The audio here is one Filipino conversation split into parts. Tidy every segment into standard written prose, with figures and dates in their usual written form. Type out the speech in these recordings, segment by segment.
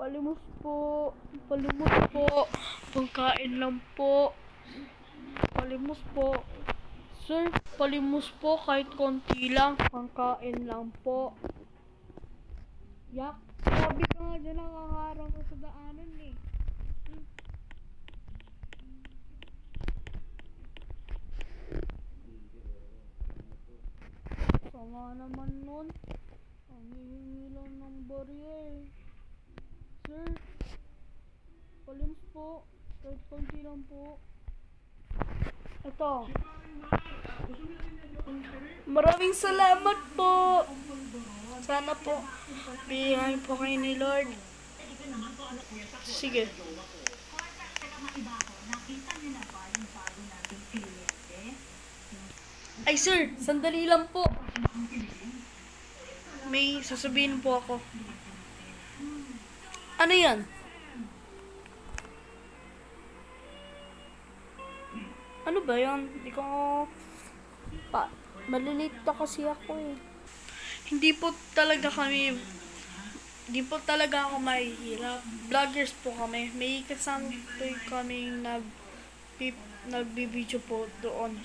Palimos po. Palimos po. Pagkain lang po. Palimos po. Sir, palimos po kahit konti lang. Pagkain lang po. Yak, sabi ka nga dyan nakaharang ko sa daanan eh. Sama naman nun. Ang hihingi lang ng barrier. Sir, palimos po. Kahit konti lang po. Ito. Maraming salamat po. Sana po bigyan po kayo ni Lord. Sige. Ay sir, sandali lang po. May sasabihin po ako. Ano yan? Ano ba yan? Hindi ko malilate kasi ako eh. Hindi po talaga ako mahihirap. Vloggers po kami. May kasama po kaming nagbibideo po doon.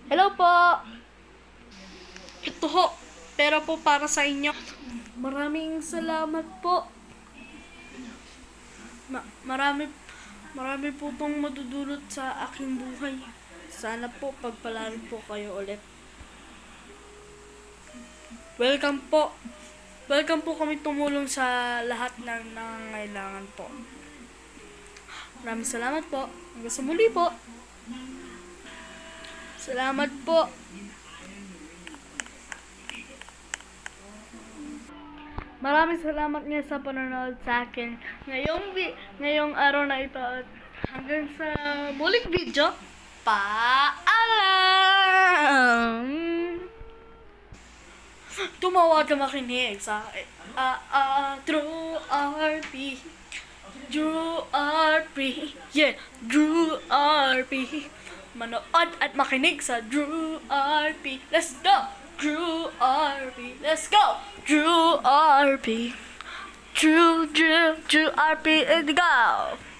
Hello po! Ito ho. Pero po para sa inyo. Maraming salamat po. Marami po itong madudulot sa aking buhay. Sana po pagpalarin po kayo ulit. Welcome po. Welcome po kami tumulong sa lahat ng nangangailangan po. Maraming salamat po. Hanggang sa muli po. Salamat po. Maraming salamat nga sa panonood sa akin ngayong araw na ito at hanggang sa muling video. Paalam! Tumawag ka makinig sa Drew RP. Drew RP. Yeah, Drew RP. Manood at makinig sa Drew RP. Let's go! Drew RP. Let's go! Drew RP. Drew RP. Let's go!